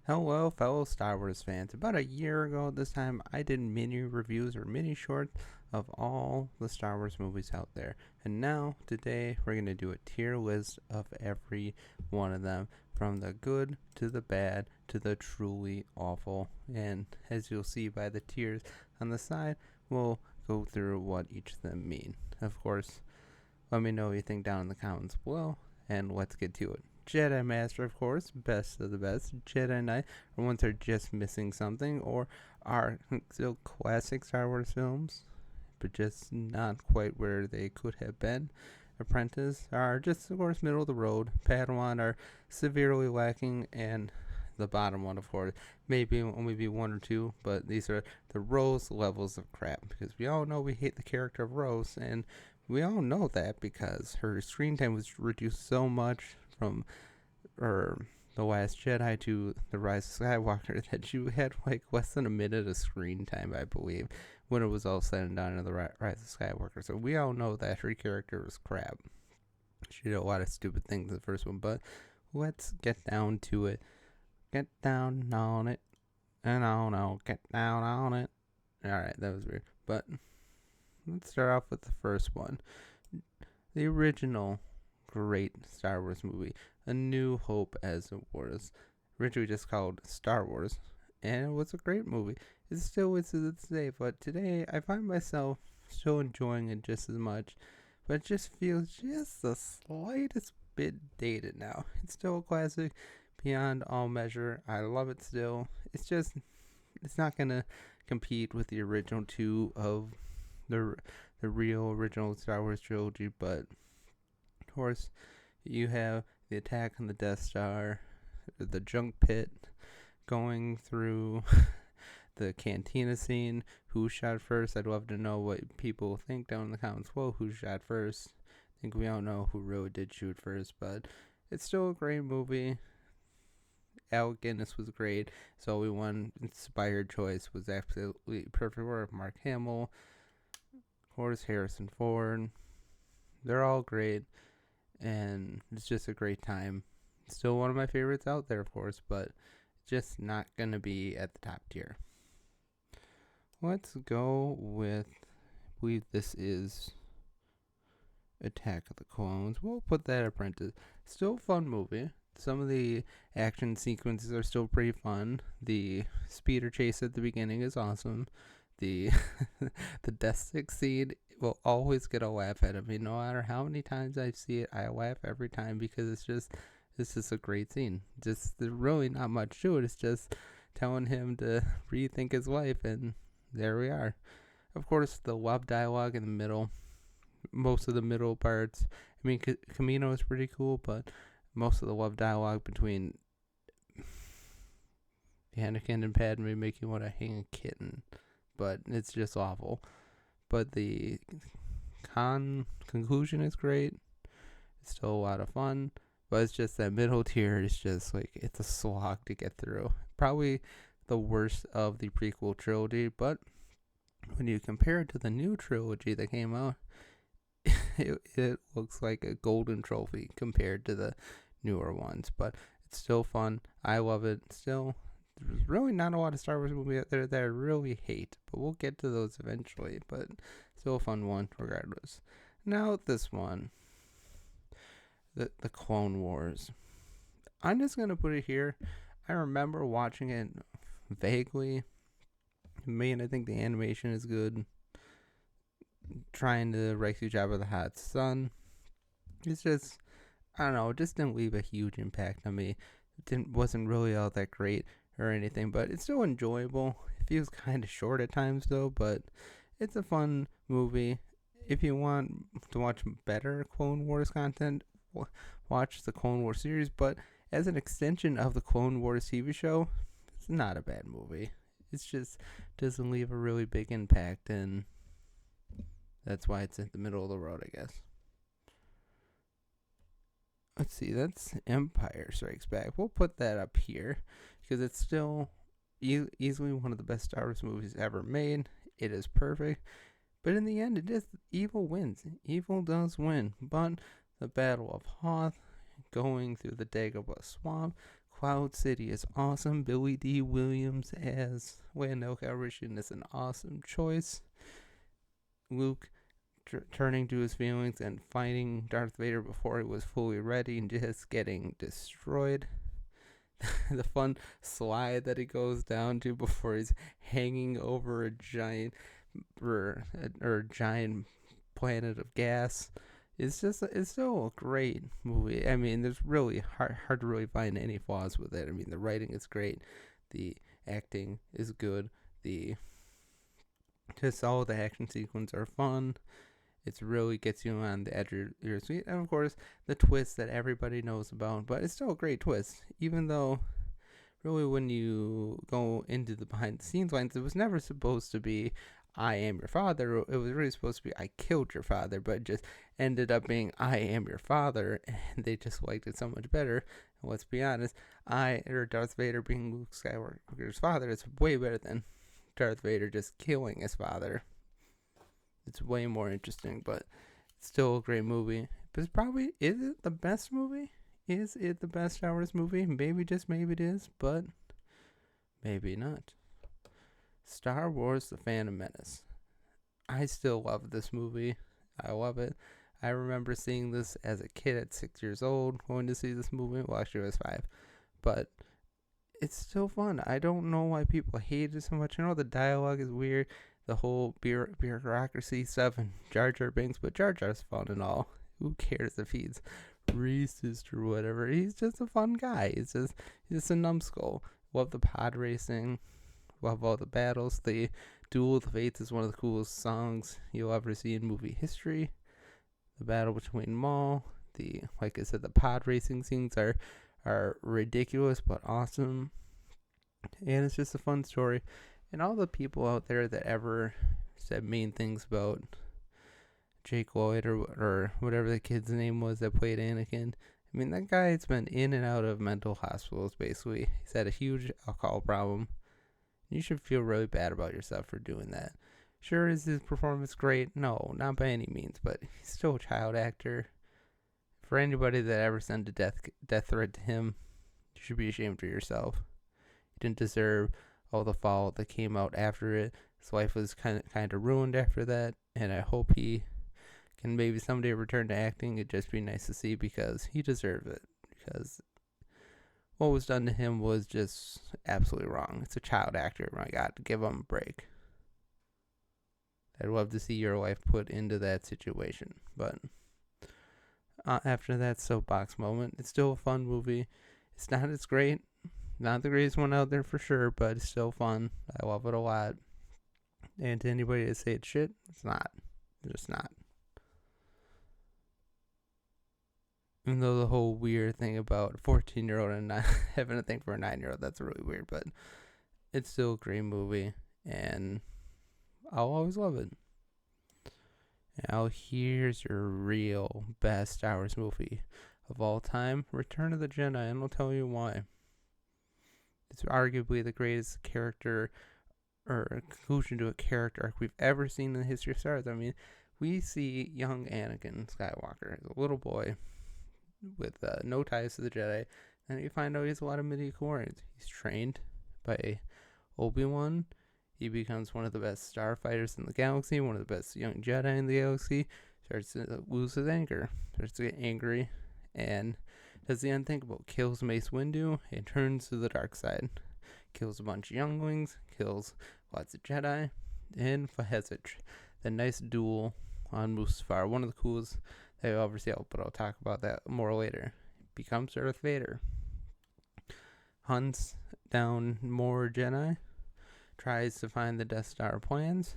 Hello, fellow Star Wars fans. About a year ago this time, I did mini reviews or mini shorts of all the Star Wars movies out there. And now, today, we're going to do a tier list of every one of them, from the good to the bad to the truly awful. And as you'll see by the tiers on the side, we'll go through what each of them mean. Of course, let me know what you think down in the comments below, and let's get to it. Jedi Master, of course, best of the best. Jedi Knight are ones that are just missing something, or are still classic Star Wars films, but just not quite where they could have been. Apprentice are just, of course, middle of the road. Padawan are severely lacking, and the bottom one, of course, maybe only be one or two, but these are the Rose levels of crap, because we all know we hate the character of Rose, and we all know that because her screen time was reduced so much from The Last Jedi to The Rise of Skywalker that she had like less than a minute of screen time, I believe, when it was all said and done in The Rise of Skywalker. So we all know that her character was crap. She did a lot of stupid things in the first one, but let's get down to it. Get down on it. And on, get down on it. Alright, that was weird. But let's start off with the first one. The original great Star Wars movie, A New Hope, as it was originally just called Star Wars, and it was a great movie. It still is to this day, but today I find myself still enjoying it just as much, but it just feels just the slightest bit dated now. It's still a classic beyond all measure. I love it still. It's not gonna compete with the original two of the the real original Star Wars trilogy, but of course you have the attack on the Death Star, the junk pit, going through the cantina scene. Who shot first? I'd love to know what people think down in the comments. Well, who shot first? I think we all know who really did shoot first, but it's still a great movie. Alec Guinness was great. So we one inspired choice was absolutely perfect work. Mark Hamill, of course, Harrison Ford. They're all great, and it's just a great time. Still one of my favorites out there, of course, but just not gonna be at the top tier. Let's go with, I believe this is Attack of the Clones. We'll put that Apprentice. Still a fun movie. Some of the action sequences are still pretty fun. The speeder chase at the beginning is awesome. The the Death Stick scene will always get a laugh out of me. No matter how many times I see it, I laugh every time because it's just a great scene. Just there's really not much to it. It's just telling him to rethink his life, and there we are. Of course, the love dialogue in the middle, most of the middle parts. I mean, Camino is pretty cool, but most of the love dialogue between Anakin and Padme make you want to hang a kitten, but it's just awful. But the conclusion is great. It's still a lot of fun, but it's just that middle tier is just like it's a slog to get through. Probably the worst of the prequel trilogy, but when you compare it to the new trilogy that came out, it looks like a golden trophy compared to the newer ones. But it's still fun. I love it. Still, there's really not a lot of Star Wars movies out there that I really hate, but we'll get to those eventually. But still a fun one regardless. Now this one, the Clone Wars. I'm just gonna put it here. I remember watching it vaguely. Man, I think the animation is good. Trying to rescue Jabba the Hutt's son. It's just, I don't know, it just didn't leave a huge impact on me. Wasn't really all that great or anything, but it's still enjoyable. It feels kind of short at times though, but it's a fun movie. If you want to watch better Clone Wars content, watch the Clone Wars series, but as an extension of the Clone Wars TV show, it's not a bad movie. It's just doesn't leave a really big impact, and that's why it's in the middle of the road, I guess. Let's see, that's Empire Strikes Back. We'll put that up here because it's still easily one of the best Star Wars movies ever made. It is perfect, but in the end, it is evil wins. Evil does win, but the Battle of Hoth, going through the Dagobah Swamp, Cloud City is awesome. Billy D. Williams as Lando Calrissian is an awesome choice. Luke turning to his feelings and fighting Darth Vader before he was fully ready and just getting destroyed. The fun slide that he goes down to before he's hanging over a giant giant planet of gas. It's still a great movie. I mean, there's really hard to really find any flaws with it. I mean, the writing is great, the acting is good, just all the action sequences are fun. It really gets you on the edge of your seat, and of course, the twist that everybody knows about. But it's still a great twist, even though really when you go into the behind the scenes lines, it was never supposed to be I am your father. It was really supposed to be I killed your father, but it just ended up being I am your father, and they just liked it so much better. And let's be honest, Darth Vader being Luke Skywalker's father is way better than Darth Vader just killing his father. It's way more interesting, but it's still a great movie. But is it the best movie? Is it the best Star Wars movie? Maybe, just maybe it is, but maybe not. Star Wars The Phantom Menace. I still love this movie. I love it. I remember seeing this as a kid at 6 years old, going to see this movie. Well, actually, I was 5. But it's still fun. I don't know why people hate it so much. I know the dialogue is weird, the whole bureaucracy stuff, and Jar Jar Binks, but Jar Jar's fun and all. Who cares if he's racist or whatever? He's just a fun guy. He's just a numbskull. Love the pod racing. Love all the battles. The Duel of the Fates is one of the coolest songs you'll ever see in movie history. The battle between Maul, like I said, the pod racing scenes are ridiculous but awesome. And it's just a fun story. And all the people out there that ever said mean things about Jake Lloyd or whatever the kid's name was that played Anakin. I mean, that guy's been in and out of mental hospitals, basically. He's had a huge alcohol problem. You should feel really bad about yourself for doing that. Sure, is his performance great? No, not by any means, but he's still a child actor. For anybody that ever sent a death threat to him, you should be ashamed of yourself. He didn't deserve all the fallout that came out after it. His life was kind of ruined after that, and I hope he can maybe someday return to acting. It'd just be nice to see because he deserves it. Because what was done to him was just absolutely wrong. It's a child actor. My God, give him a break. I'd love to see your life put into that situation. But after that soapbox moment, it's still a fun movie. It's not as great. Not the greatest one out there for sure, but it's still fun. I love it a lot. And to anybody that say it's shit, it's not. It's just not. Even though the whole weird thing about a 14-year-old and not having a thing for a 9-year-old, that's really weird, but it's still a great movie, and I'll always love it. Now here's your real best Star Wars movie of all time, Return of the Jedi, and I'll tell you why. It's arguably the greatest character or conclusion to a character arc we've ever seen in the history of Star Wars. I mean, we see young Anakin Skywalker as a little boy with no ties to the Jedi, and you find out he has a lot of midi-chlorians. He's trained by Obi-Wan. He becomes one of the best starfighters in the galaxy, one of the best young Jedi in the galaxy. Starts to lose his anger, starts to get angry, and does the unthinkable. Kills Mace Windu and turns to the dark side. Kills a bunch of younglings, kills lots of Jedi, and has the nice duel on Mustafar. One of the coolest that you'll ever see, but I'll talk about that more later. Becomes Darth Vader. Hunts down more Jedi. Tries to find the Death Star plans.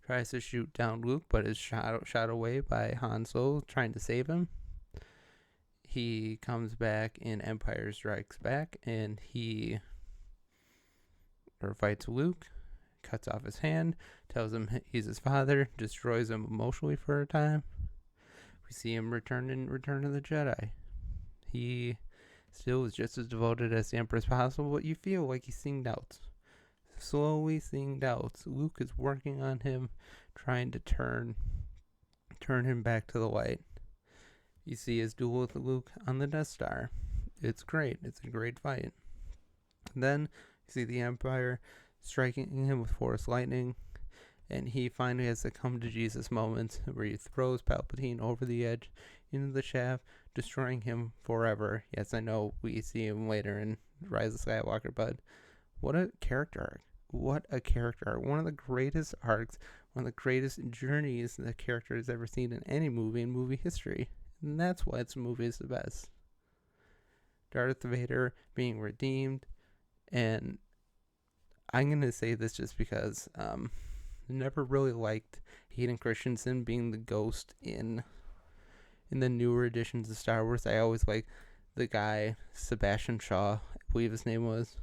Tries to shoot down Luke, but is shot away by Han Solo trying to save him. He comes back in Empire Strikes Back, and he fights Luke, cuts off his hand, tells him he's his father, destroys him emotionally for a time. We see him return in Return of the Jedi. He still is just as devoted as the Emperor as possible, but you feel like he's seeing doubts. Slowly seeing doubts. Luke is working on him, trying to turn him back to the light. You see his duel with Luke on the Death Star. It's great. It's a great fight. And then you see the Empire striking him with Force lightning, and he finally has the come to Jesus moment where he throws Palpatine over the edge into the shaft, destroying him forever. Yes, I know we see him later in Rise of Skywalker, but what a character arc. What a character arc. One of the greatest arcs, one of the greatest journeys the character has ever seen in any movie in movie history. And that's why this movie is the best. Darth Vader being redeemed, and I'm going to say this just because never really liked Hayden Christensen being the ghost in the newer editions of Star Wars. I always liked the guy, Sebastian Shaw, I believe his name was,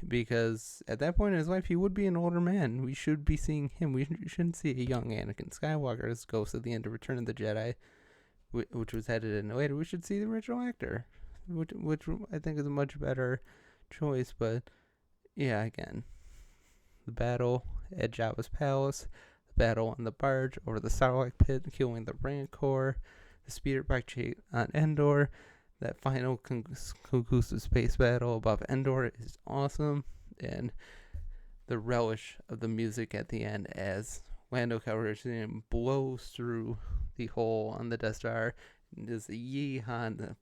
because at that point in his life, he would be an older man. We should be seeing him. We shouldn't see a young Anakin Skywalker as ghost at the end of Return of the Jedi, which was headed in later. We should see the original actor, which I think is a much better choice. But yeah, again, the battle at Jabba's palace, the battle on the barge over the Sarlacc pit, killing the Rancor, the speeder bike chase on Endor, that final conclusive space battle above Endor is awesome, and the relish of the music at the end as Lando Calrissian blows through the hole on the Death Star, and does the yeehaw,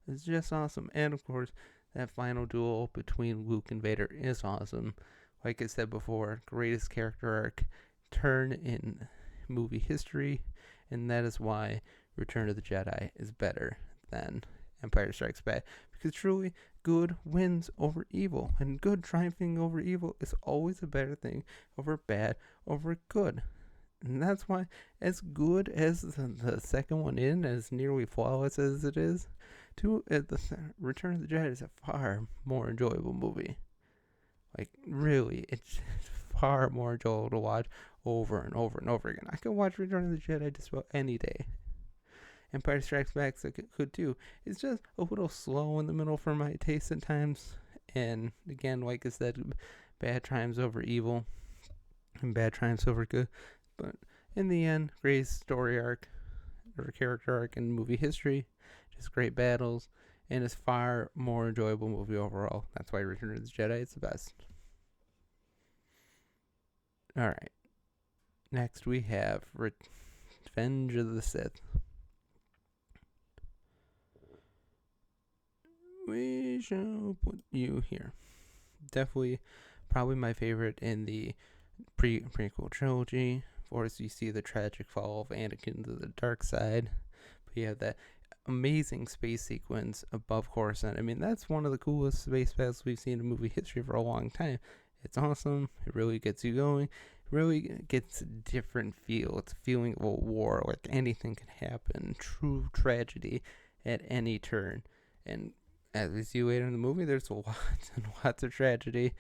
it's just awesome. And of course, that final duel between Luke and Vader is awesome. Like I said before, greatest character arc turn in movie history, and that is why Return of the Jedi is better than Empire Strikes Back. Because truly, good wins over evil, and good triumphing over evil is always a better thing over bad over good. And that's why, as good as the second one is, as nearly flawless as it is, the Return of the Jedi is a far more enjoyable movie. Like, really, it's far more enjoyable to watch over and over and over again. I could watch Return of the Jedi just about any day. Empire Strikes Back could too. It's just a little slow in the middle for my taste at times. And again, like I said, bad triumphs over evil and bad triumphs over good. But in the end, great story arc or character arc in movie history. Just great battles. And it's far more enjoyable movie overall. That's why Return of the Jedi is the best. Alright. Next we have Revenge of the Sith. We shall put you here. Definitely, probably my favorite in the prequel trilogy. Of course, you see the tragic fall of Anakin to the dark side. But you have that amazing space sequence above Coruscant. I mean, that's one of the coolest space battles we've seen in movie history for a long time. It's awesome. It really gets you going. It really gets a different feel. It's a feeling of a war. Like anything can happen. True tragedy at any turn. And as we see later in the movie, there's lots and lots of tragedy.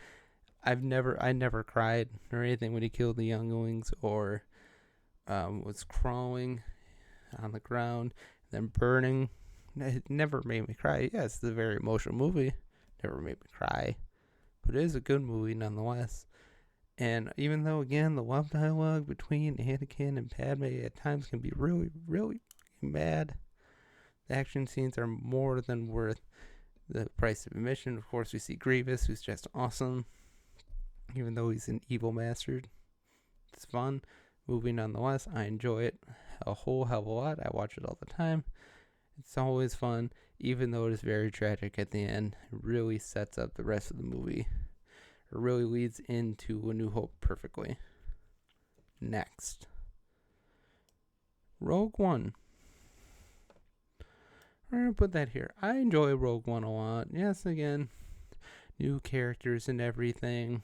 I never cried or anything when he killed the younglings or was crawling on the ground, then burning. It never made me cry. Yes, it's a very emotional movie. Never made me cry. But it is a good movie nonetheless. And even though, again, the love dialogue between Anakin and Padme at times can be really, really bad, the action scenes are more than worth the price of admission. Of course, we see Grievous, who's just awesome. Even though he's an evil bastard. It's fun. Movie nonetheless. I enjoy it a whole hell of a lot. I watch it all the time. It's always fun, even though it is very tragic at the end. It really sets up the rest of the movie. It really leads into A New Hope perfectly. Next. Rogue One. I'm going to put that here. I enjoy Rogue One a lot. Yes, again, new characters and everything.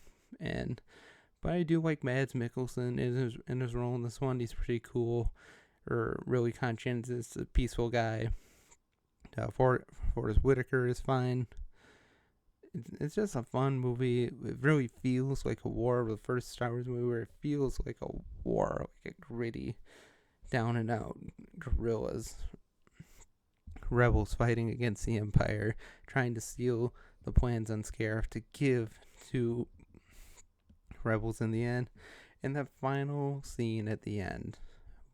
But I do like Mads Mikkelsen in his role in this one. He's pretty cool. Or really conscientious, a peaceful guy. Forrest Whitaker is fine. It's just a fun movie. It really feels like a war. The first Star Wars movie where it feels like a war, like a gritty, down and out guerrillas, rebels fighting against the Empire, trying to steal the plans on Scarif to give to rebels in the end. And that final scene at the end,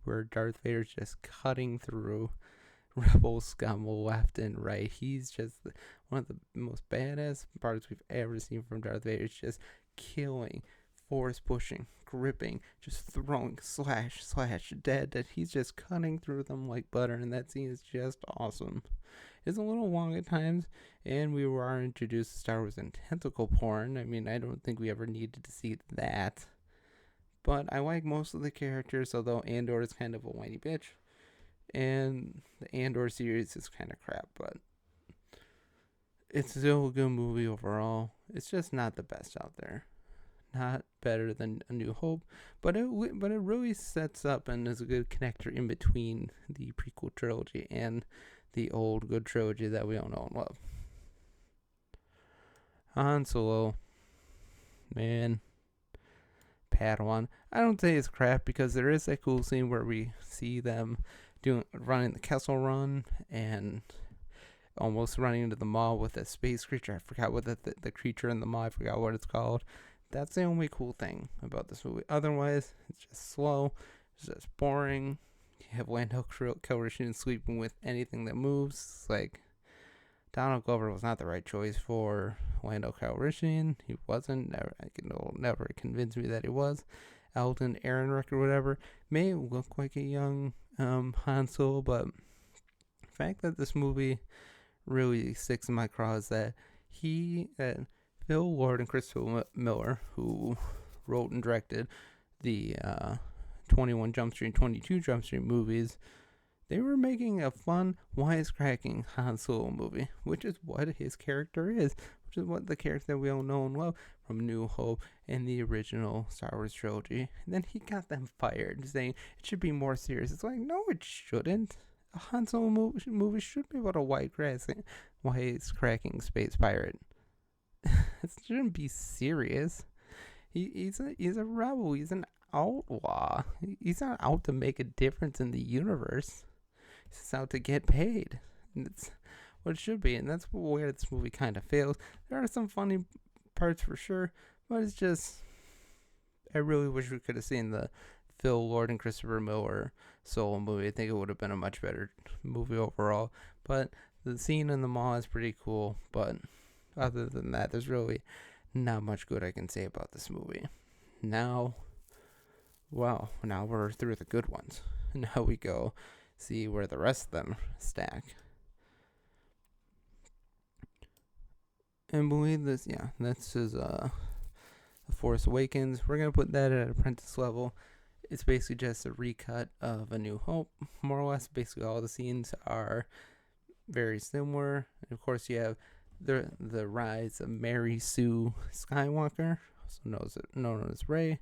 where Darth Vader's just cutting through rebel scum left and right. He's just one of the most badass parts we've ever seen from Darth Vader. It's just killing, force pushing, gripping, just throwing, slash, slash, dead. He's just cutting through them like butter, and that scene is just awesome. It's a little long at times, and we were introduced to Star Wars and tentacle porn. I mean, I don't think we ever needed to see that. But I like most of the characters, although Andor is kind of a whiny bitch. And the Andor series is kind of crap, but it's still a good movie overall. It's just not the best out there. Not better than A New Hope, but it really sets up and is a good connector in between the prequel trilogy and the old good trilogy that we all know and love. Han Solo, man, Padawan. I don't say it's crap because there is that cool scene where we see them running the Kessel Run and almost running into the maw with a space creature. I forgot what the creature in the maw. I forgot what it's called. That's the only cool thing about this movie. Otherwise, it's just slow. It's just boring. You have Lando Calrissian sleeping with anything that moves. Like, Donald Glover was not the right choice for Lando Calrissian. He wasn't. Never convince me that he was. Alden Ehrenreich or whatever may look like a young Han Solo, but the fact that this movie really sticks in my craw is that Phil Lord and Christopher Miller, who wrote and directed the 21 Jump Street and 22 Jump Street movies, they were making a fun, wisecracking Han Solo movie, which is what his character is, which is what the character that we all know and love from New Hope and the original Star Wars trilogy. And then he got them fired, saying it should be more serious. It's like, no, it shouldn't. A Han Solo movie should be about a wisecracking space pirate. It shouldn't be serious. He's a rebel. He's an outlaw. He's not out to make a difference in the universe. He's just out to get paid. And that's what it should be. And that's where this movie kind of fails. There are some funny parts for sure, but it's just, I really wish we could have seen the Phil Lord and Christopher Miller Solo movie. I think it would have been a much better movie overall. But the scene in the mall is pretty cool. But other than that, there's really not much good I can say about this movie. Now we're through the good ones. Now we go see where the rest of them stack. And believe this, this is The Force Awakens. We're going to put that at apprentice level. It's basically just a recut of A New Hope, more or less. Basically all the scenes are very similar. And of course you have the rise of Mary Sue Skywalker, also known as Rey.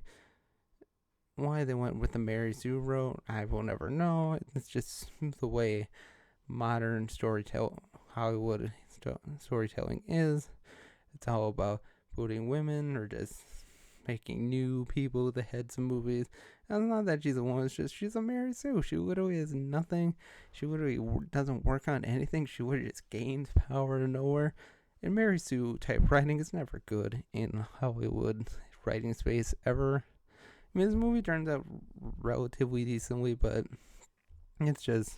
Why they went with the Mary Sue route, I will never know. It's just the way modern Hollywood storytelling is. It's all about putting women or just making new people the heads of movies. And it's not that she's a woman, it's just she's a Mary Sue. She literally is nothing. She literally doesn't work on anything. She literally just gains power out of nowhere. And Mary Sue type writing is never good in Hollywood writing space ever. I mean, this movie turns out relatively decently, but it's just,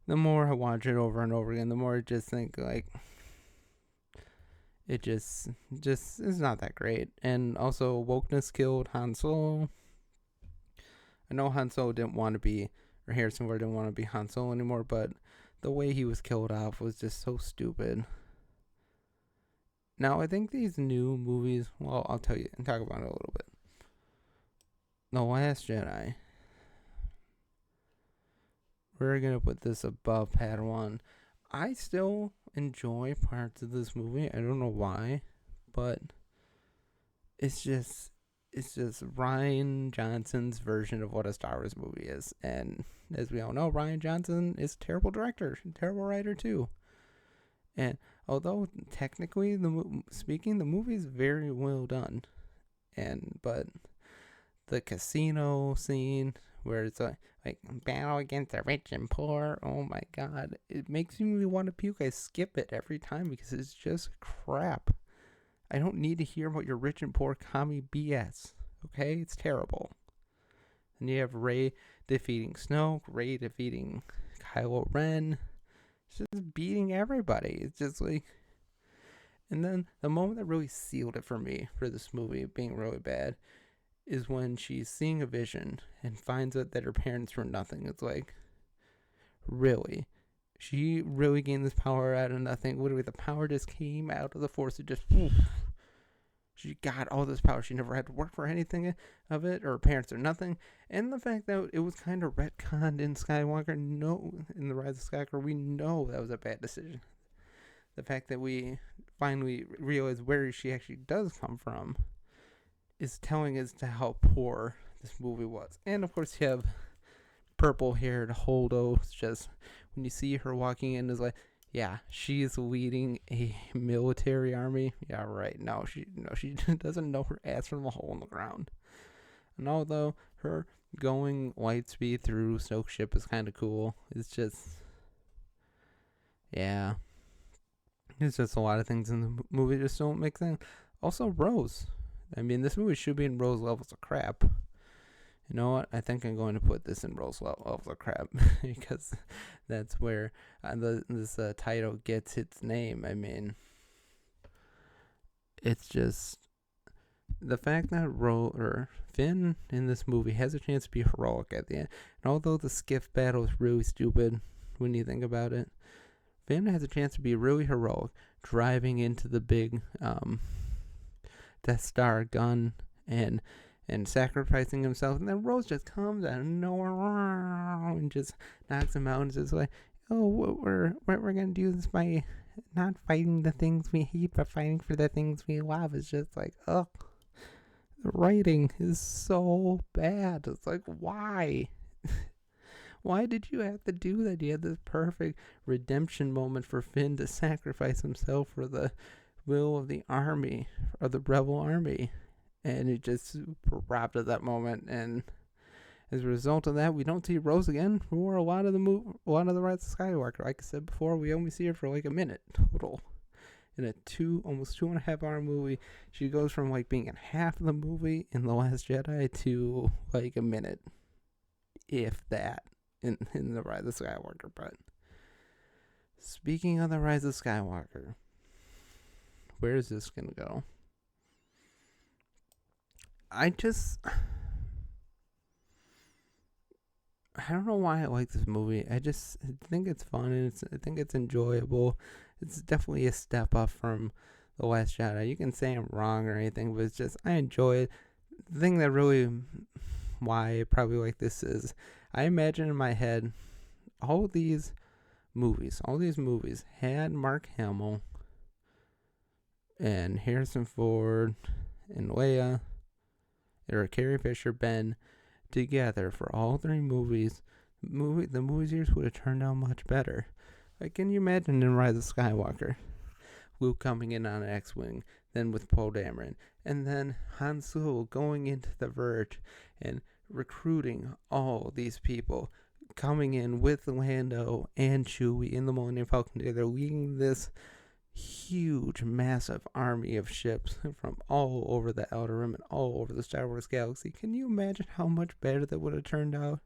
the more I watch it over and over again, the more I just think, like, it just is not that great. And also, wokeness killed Han Solo. I know Han Solo didn't want to be, or Harrison Ford didn't want to be Han Solo anymore, but the way he was killed off was just so stupid. Now, I think these new movies, well, I'll tell you and talk about it a little bit. The Last Jedi. We're going to put this above Padawan. I still enjoy parts of this movie. I don't know why, but it's just Rian Johnson's version of what a Star Wars movie is. And as we all know, Rian Johnson is a terrible director, terrible writer too. And although technically, the movie is very well done, but the casino scene where it's like battle against the rich and poor, oh my god, it makes me want to puke. I skip it every time because it's just crap. I don't need to hear about your rich and poor commie BS. Okay, it's terrible. And you have Rey defeating Snoke, Rey defeating Kylo Ren, just beating everybody. It's just like, and then the moment that really sealed it for me for this movie being really bad is when she's seeing a vision and finds out that her parents were nothing. It's like, really? She really gained this power out of nothing. Literally, the power just came out of the Force. It just, she got all this power. She never had to work for anything of it, or her parents or nothing. And the fact that it was kind of retconned in Skywalker, no, in The Rise of Skywalker, we know that was a bad decision. The fact that we finally realize where she actually does come from is telling us to how poor this movie was. And of course, you have purple-haired Holdo. It's just, when you see her walking in, is like, yeah, she is leading a military army. Yeah, right. No, she doesn't know her ass from a hole in the ground. And although her going light speed through Snoke's ship is kind of cool, it's just, yeah, it's just a lot of things in the movie just don't make sense. Also, Rose. I mean, this movie should be in Rose levels of crap. You know what? I think I'm going to put this in Rose levels of crap because that's where this title gets its name. I mean, it's just the fact that Finn in this movie has a chance to be heroic at the end. And although the skiff battle is really stupid when you think about it, Finn has a chance to be really heroic, driving into the big Death Star gun and sacrificing himself, and then Rose just comes out of nowhere and just knocks him out and just like, oh, we're gonna do this by not fighting the things we hate, but fighting for the things we love. It's just like, oh, the writing is so bad. It's like, why? Why did you have to do that? You had this perfect redemption moment for Finn to sacrifice himself for the will of the army, or the rebel army. And it just wrapped at that moment, and as a result of that, we don't see Rose again for a lot of the Rise of Skywalker. Like I said before, we only see her for like a minute total. In a almost 2.5 hour movie, she goes from like being in half of the movie in The Last Jedi to like a minute, if that, in The Rise of Skywalker. But speaking of The Rise of Skywalker, where is this gonna go? I don't know why I like this movie. I just think it's fun, and I think it's enjoyable. It's definitely a step up from The Last Jedi. You can say I'm wrong or anything, but it's just, I enjoy it. The thing that really, why I probably like this is, I imagine in my head, all these movies had Mark Hamill and Harrison Ford and Leia, or Carrie Fisher, Ben, together for all 3 movies. The movie series would have turned out much better. Like, can you imagine in Rise of Skywalker, Luke coming in on an X-Wing, then with Poe Dameron, and then Han Solo going into the Verge and recruiting all these people, coming in with Lando and Chewie in the Millennium Falcon. They're leading this huge, massive army of ships from all over the Outer Rim and all over the Star Wars galaxy. Can you imagine how much better that would have turned out?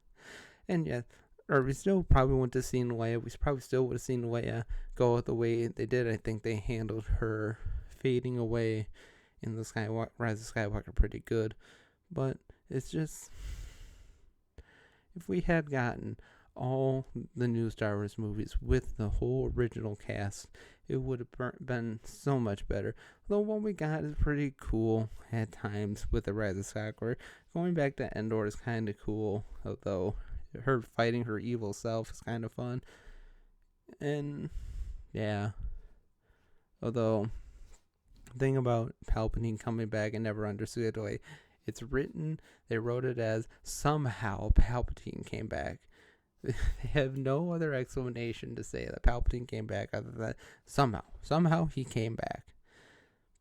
And yet, or we still probably wouldn't have seen Leia. We probably still would have seen Leia go the way they did. I think they handled her fading away in the Rise of Skywalker pretty good. But it's just, if we had gotten all the new Star Wars movies with the whole original cast, it would have been so much better. Though what we got is pretty cool at times with the Rise of Skywalker. Going back to Endor is kind of cool, although her fighting her evil self is kind of fun. And yeah, although the thing about Palpatine coming back, I never understood the way it's written. They wrote it as somehow Palpatine came back. They have no other explanation to say that Palpatine came back other than somehow he came back.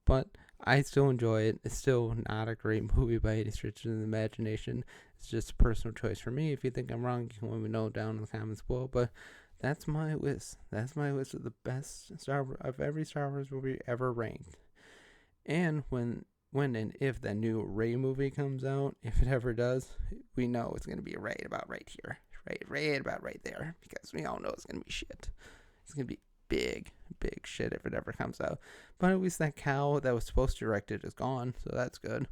But I still enjoy it. It's still not a great movie by any stretch of the imagination. It's just a personal choice for me. If you think I'm wrong, you can let me know down in the comments below. But that's my list. That's my list of the best every Star Wars movie ever ranked. And when and if that new Rey movie comes out, if it ever does, we know it's going to be right here. right about right there, because we all know it's gonna be shit. It's gonna be big shit if it ever comes out. But at least that cow that was supposed to direct it is gone, so that's good.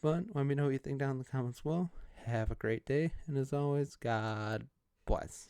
But let me know what you think down in the comments below. Have a great day, and as always, God bless.